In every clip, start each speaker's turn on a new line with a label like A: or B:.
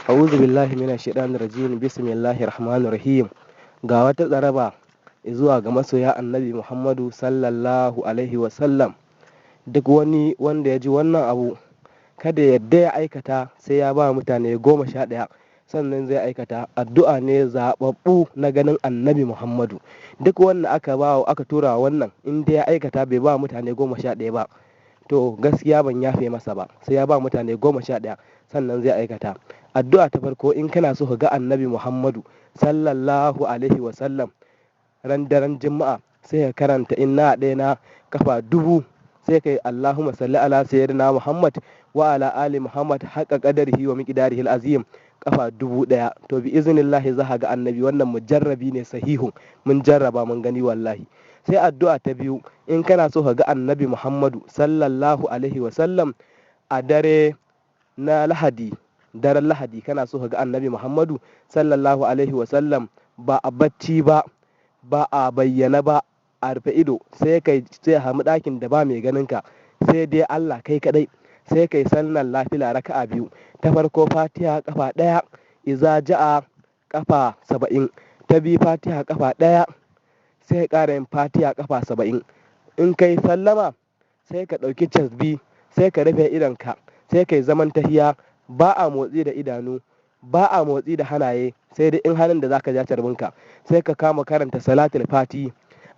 A: A'udhu billahi minash shaitanir rajim. Bismillahir rahmanir rahim. Ga wata tsaraba zuwa ga masoya Annabi Muhammadu sallallahu alaihi wa sallam. Duk wani wanda ya ji wannan abu kada yadda ya aikata sai ya ba mutane 11 sannan zai aikata. Addu'a ne zaɓaɓɓu na ganin Annabi Muhammadu. Duk wanda aka tura wannan in dai ya aikata bai ba mutane 11 ba, to gaskiya ban yafe masa ba, sai ya ba mutane 11 sannan zai aikata. Addu'a ta farko, in kana so ka ga Annabi Muhammadu sallallahu alaihi wa sallam ran daren Juma'a, sai ka karanta inna ɗaya na kafa 1000, sai kai Allahumma salli ala sayyidina Muhammad wa ala ali Muhammad haqqa qadarihi wa miqdarihi al-azim kafa 1000. To bi iznillahi za ka ga Annabi. Wannan mujarrabi ne sahihun, mun jarraba mun gani wallahi. Sai addu'a ta biyu, in kana so ka ga Annabi Muhammadu sallallahu alaihi wa sallam a dare na Lahadi, daren Lahadi kana so ka ga Annabi Muhammadu sallallahu alaihi wa sallam ba a bacci ba, ba a bayyana ba, a rufe ido, sai hamu ɗakin da ba mai ganin ka sai dai Allah kai kadai. Sai kai sallar nafila raka'a 2. Ta farko Fatiha kafa 1, iza ja'a kafa 70. Ta biyu Fatiha kafa 1, sai ka ƙara yin Fatiha kafa 70. In kai sallama sai ka ɗauki tasbih, sai ka rufe idonka, sai kai zaman tahiya. Ba a motsi da idanu, ba a motsi da hanaye, sai dai in hannun da zaka ja carbinka. Sai ka kama karanta salatul fati,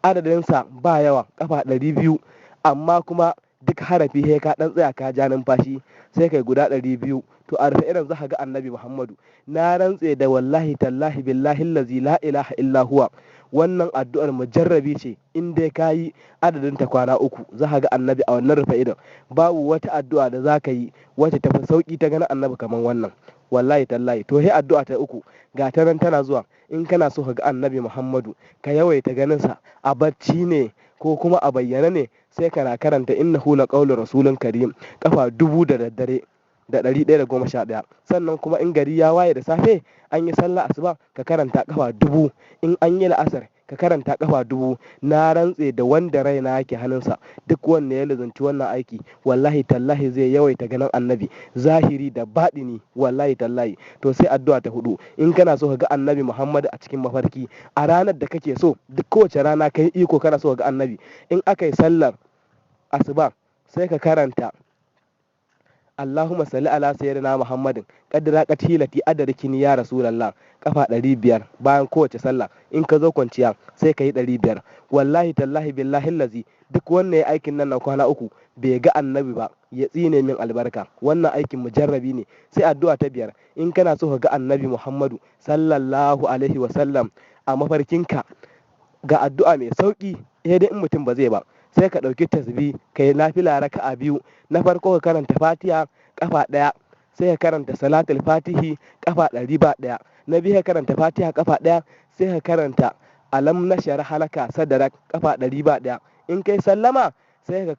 A: adadinsa ba yawa, kafa 200, amma kuma duk harafi sai ka dan tsaya ka ja numfashi, sai kai guda 200. To a rufe irin za ka ga Annabi Muhammadu. Na rantse da wallahi tallahi billahi allazi la ilaha illa huwa, wannan addu'ar mujarrabi ce. In dai ka yi adadin ta kwana 3 za ka ga Annabi a wannan rufe idon. Babu wata addu'a da za ka yi wacce tafi sauki ta ganin Annabi kamar wannan, wallahi tallahi. To sai addu'a ta 3, ga ta nan tana zuwa. In kana so ka ga Annabi Muhammadu ka yawaita ganin sa a bacci ne ko kuma a bayyana ne, sai kana karanta innahu laqawlu rasulun karim kafa 1000 da daddare da 111. Sannan kuma in gari ya waye da safe an yi sallah asuba ka karanta kafa 1000. In an yi la'asar ka karanta kafa 1000. Na rantse da wanda raina yake hannunsa, duk wanda ya lazanci wannan aiki wallahi tallahi zai yawaita ganin Annabi zahiri da baɗini, wallahi tallahi. To sai addu'a ta 4, in kana so ka ga Annabi Muhammadu a cikin mafarki a ranar da kake so, duk kowace rana kai iko kana so ka ga Annabi, in aka yi sallar asuba sai ka karanta Allahumma salli ala sayyidina Muhammadin qadra qatilati adarkini ya rasulullah kafa 500 bayan kowace sallah. In ka zo kwanciya sai ka yi 500. Wallahi tallahi billahi allazi, duk wanda ya aikin nan na kwana 3 bai ga Annabi ba ya tsine min albarka. Wannan aikin mujarrabi ne. Sai addu'a ta 5, in kana so ka ga Annabi Muhammadu sallallahu alaihi wa sallam a mafarkinka, ga addu'a mai sauki, sai dai in mutum ba zai ba. Sai ka ɗauki tasbih kai nafila raka'a 2. Na farko ka karanta Fatiha kafa 1, sai ka karanta salatul fatihi kafa 100. Na biyu ka karanta Fatiha kafa 1, sai ka karanta alam nashrah laka sadrak kafa 100. In kai sallama sai ka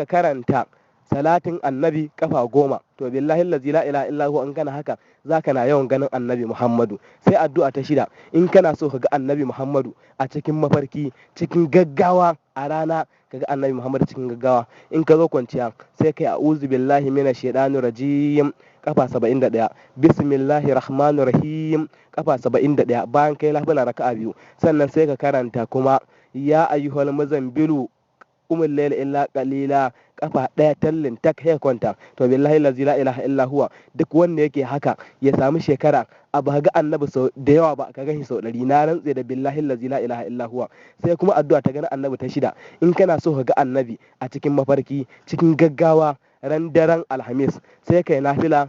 A: karanta salatin Annabi kafa 10. To billahi allazi la ilaha illa huwa, in kana haka zaka na yawan ganin Annabi Muhammadu. Sai addu'a ta 6, in kana so ka ga Annabi Muhammadu a cikin mafarki cikin gaggawa a rana, ka ga Annabi Muhammadu cikin gaggawa, in ka zo kwanciya sai kai a'udhu billahi minash shaitanir rajim kafa 71, bismillahir rahmanir rahim kafa 71 bayan kai lafila raka'a 2. Sannan sai ka karanta kuma ya ayyuhal muzambilu umul layl illa qalila kafa 1 tallin tak ya kwanta. To billahi la ilaha illa huwa, duk wanda yake haka ya samu shekara a ba ga Annabi sau da yawa ba, ka gani sau 100. Na rantse da billahi la ilaha illa huwa. Sai kuma addu'a ta ganin Annabi ta 6, in kana so ka ga Annabi a cikin mafarki cikin gaggawa ran daren Alhamis, sai kai nafila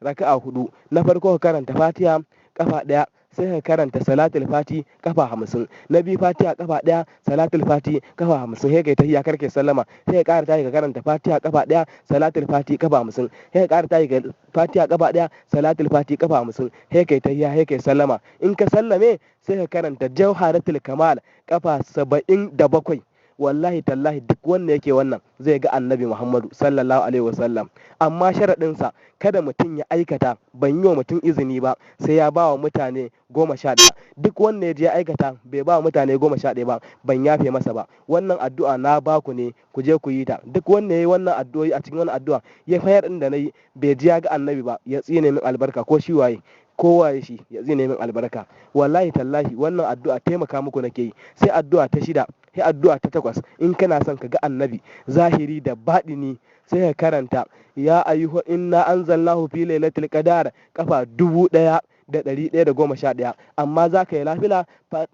A: raka'a 4. Na farko ka karanta Fatiha kafa 1, sai ka karanta salatul fati kafa 50. Na biyu Fatiha kafa 1, salatul fati kafa 50. Sai kai tahiyya karke sallama, sai ka ƙara tayi ka karanta Fatiha kafa 1, salatul fati kafa 50. Sai ka ƙara tayi ka Fatiha kafa 1, salatul fati kafa 50. Sai kai tahiyya, sai kai sallama. In ka sallame sai ka karanta jawharatul kamal kafa 77. wallahi tallahi duk wanda yake wannan zai ga annabi Muhammadu sallallahu alaihi wasallam. Amma sharaɗinsa kada mutum ya aikata, ban yi wa mutum izini ba sai ya ba wa mutane 11. Duk wanda ya je ya aikata bai ba wa mutane 11 ba, ban yafe masa ba. Wannan addu'a na baku ne ku je ku yi ta. Duk wanda ya yi wannan addu'o'i a cikin wannan addu'a ya fayar ɗin da na yi bai ji ya ga annabi ba, ya tsine min albarka ko shi waye. Kowa shi ya tsine min albarka. Wallahi tallahi wannan addu'a taimaka muku nake yi. Sai addu'a ta 6, sai addu'a ta 8. In kana son ka ga annabi zahiri da baɗini sai ka karanta ya ayyuhu inna anzalnahu fi lailatul qadar kafa 1111. Amma za ka yi lafila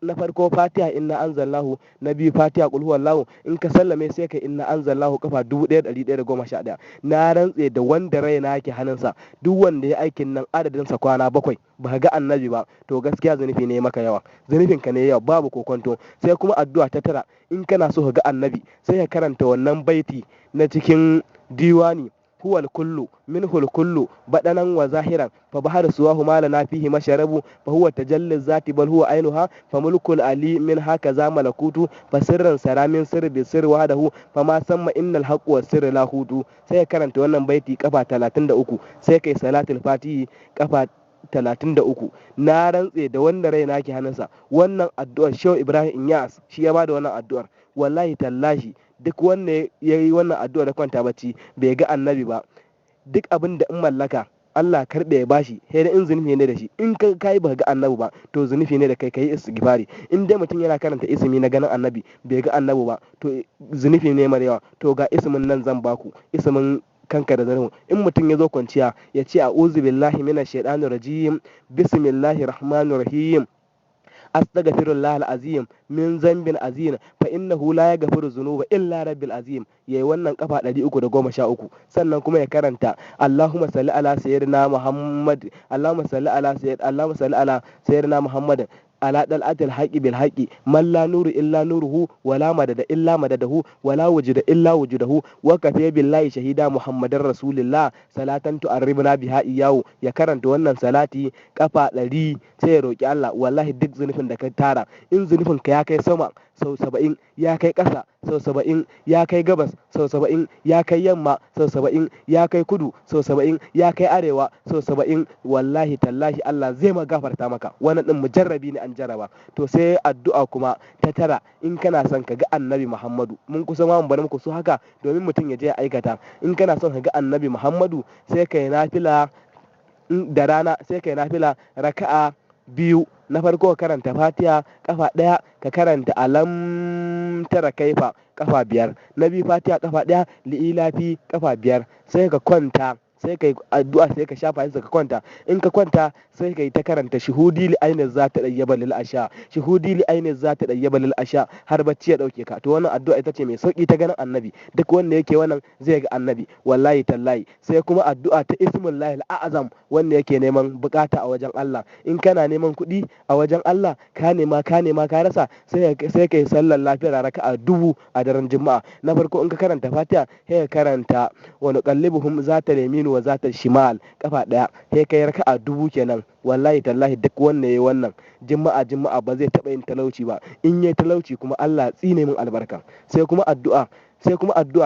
A: na farko Fatiha inna anzalnahu, na biyu Fatiha qul huwallahu, in ka sallame sai ka inna anzalnahu kafa 1111. Na rantse da wanda raina yake hannunsa, duk wanda ya aikin nan adadin sa kwana 7 ba ga annabi ba to gaskiya zunubi ne maka yawa, zunubin ka ne yawa babu kokonto. Sai kuma addu'a ta 9, in kana so ka ga annabi sai ka karanta wannan baiti na cikin diwani huwal kullu minhul kullu badanan wa zahiran fa bahar suwahu malana fihi masharabu fa huwa tajalli zati bal huwa ainuha fa mulkul ali min haka za malakutu fa sirran saramin sirri bi sirri wahdahu fa ma samma innal haqqu was sirri la hudu. Sai ka karanta wannan baiti kafa 33 sai kai salatul fatihi kafa 33. Na rantse da wanda raina ke hannunsa wannan addu'ar Shehu Ibrahim Inyas shi ya bada wannan addu'ar. Wallahi tallahi duk wanda ya yi wannan addu'a da kwanta bacci bai ga annabi ba, duk abin da in mallaka Allah karɓe ya bashi, sai da in zunufi ne da shi. In ka yi ba ga annabi ba to zunufi ne da kai yi istighfari. In dai mutum yana karanta ismi na ganin annabi bai ga annabi ba to zunufi ne mara yawa. To ga ismin nan zan baku, ismin kanka da zarmu. In mutum ya zo kwanciya ya ce a'udhu billahi minash shaitanir rajim, bismillahir rahmanir rahim, astaghfirullah alazim min zambin azim fa innahu la yaghfiru dhunuba illa rabbil azim. Yayi wannan kafa 313. Sannan kuma ya karanta Allahumma salli ala sayyidina Muhammad, Allahumma salli ala sayyidina Muhammad ala dal'atil haqqi bil haqqi man la nuru illa nuruhu wala madada illa madadahu wala wujuda illa wujudahu wa kafa billahi shahida Muhammadar rasulullah salatan tu'arribna biha iyahu. Ya karanta wannan salati kafa 100 sai ya roki Allah. Wallahi duk zunufin da ka tara, in zunufin ka ya kai sama sau 70, ya kai ƙasa sau 70, ya kai gabas sau 70, ya kai yamma sau 70, ya kai kudu sau 70, ya kai arewa sau 70, wallahi tallahi Allah zai gafarta maka. Wannan din mujarrabi ne an jaraba. To sai addu'a kuma ta 9, in kana son ka ga annabi Muhammadu, mun kusa ma mun bar muku su haka domin mutum ya je ya aikata. In kana son ka ga annabi Muhammadu sai kai nafila da rana, sai kai nafila raka'a 2. Na farko ka karanta Fatiha kafa 1, ka karanta alam tara kaifa kafa 5. Na biyu Fatiha kafa 1, li'ilafi kafa 5. Sai ka kwanta, sai kai addu'a, sai ka shafa sai ka kwanta. In ka kwanta sai kai ta karanta shuhudi li ainiz zata dayyaba lil asha, shuhudi li ainiz zata dayyaba lil asha har bacci ya dauke ka. To wannan addu'a ita ce mai sauki ta ganin annabi. Duk wanda yake wannan zai ga annabi wallahi tallahi. Sai kuma addu'a ta ismullahi al'azam wanda yake neman bukata a wajen Allah. In kana neman kuɗi a wajen Allah ka nema ka rasa sai kai sallar lafiya raka'a 1000 a daren Juma'a. Na farko in ka karanta Fatiha sai ka karanta wa nuqallibuhum zata yamin wa zata shimal kafa 1, sai kai raka'a 1000 kenan. Wallahi tallahi duk wanda yayi wannan Juma'a ba zai taba yin talauci ba. In yayi talauci kuma Allah tsine min albarka. Sai kuma addu'a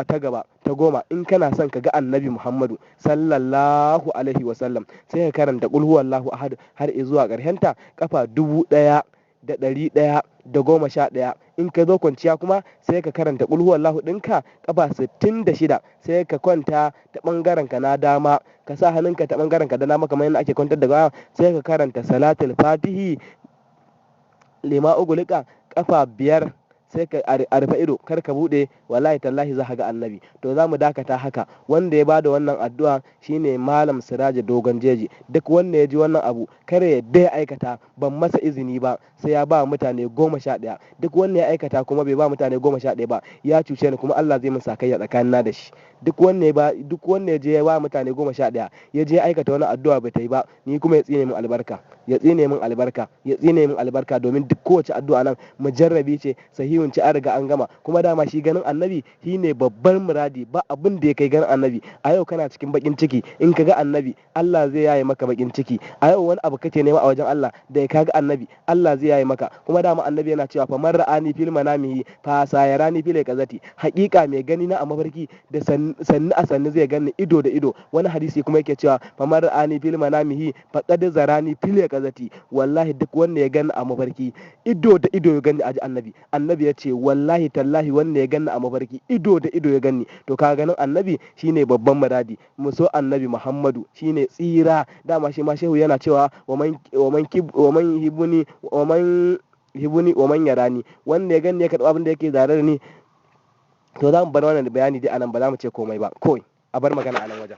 A: ta gaba ta 10, in kana son ka ga annabi Muhammadu sallallahu alaihi wasallam sai ka karanta qul huwallahu ahad har zuwa ƙarshenta kafa 1111. In ka zo kwanciya kuma sai ka karanta qul huwallahu ɗinka kafa 66. Sai ka kwanta ta bangaren ka na dama, ka sa hannunka ta bangaren ka da dama kamar yadda ake kwantar da gawa. Sai ka karanta salatul fatihi lima ugulika kafa 5. Sai ka arfa ido kar ka bude, wallahi tallahi za ka ga annabi. To za mu dakata haka. Wanda ya bada wannan addu'a shine Malam Siraja Dogon Jeji. Duk wanda ya ji wannan abu kare ya dai aikata, ban masa izini ba sai ya ba mutane 11. Duk wanda ya aikata kuma bai ba mutane 11 ba ya cuce ni, kuma Allah zai min sakayya tsakanina da shi. Duk wanda ya je ya ba mutane 11 ya je aikata wani addu'a bai ta yi ba, ni kuma ya tsine min albarka. ya tsine min albarka, ya tsine min albarka, domin duk kowace addu'a nan mujarrabi ce, sahihun ce, an riga an gama. Kuma dama shi ganin annabi shine babban muradi, ba abin da ya kai ganin annabi. A yau kana cikin bakin ciki, in ka ga annabi Allah zai yaye maka bakin ciki. A yau wani abu kake nema a wajen Allah, da ka ga annabi Allah zai yaye maka. Kuma dama annabi yana cewa fa man ra'ani fil manamihi fa sayarani fil qazati, haƙiƙa mai gani na a mafarki da sannu a sannu zai gani ido da ido. Wani hadisi kuma yake cewa fa man ra'ani fil manamihi fa qad zarani fil qazati, wallahi duk wanda ya gani a mafarki ido da ido ya gani, aji annabi ya ce wallahi tallahi wanda ya gani a mafarki ido da ido ya gani. To ka ganin annabi shine babban muradi, mu so annabi Muhammadu shine tsira. Dama shi ma shehu yana cewa wa man hibuni wa man yarani, wanda ya gani ya karɓi abin da yake tare da ni. To za mu bar wannan bayani dai anan, ba za mu ce komai ba, kawai a bar magana a nan wajen.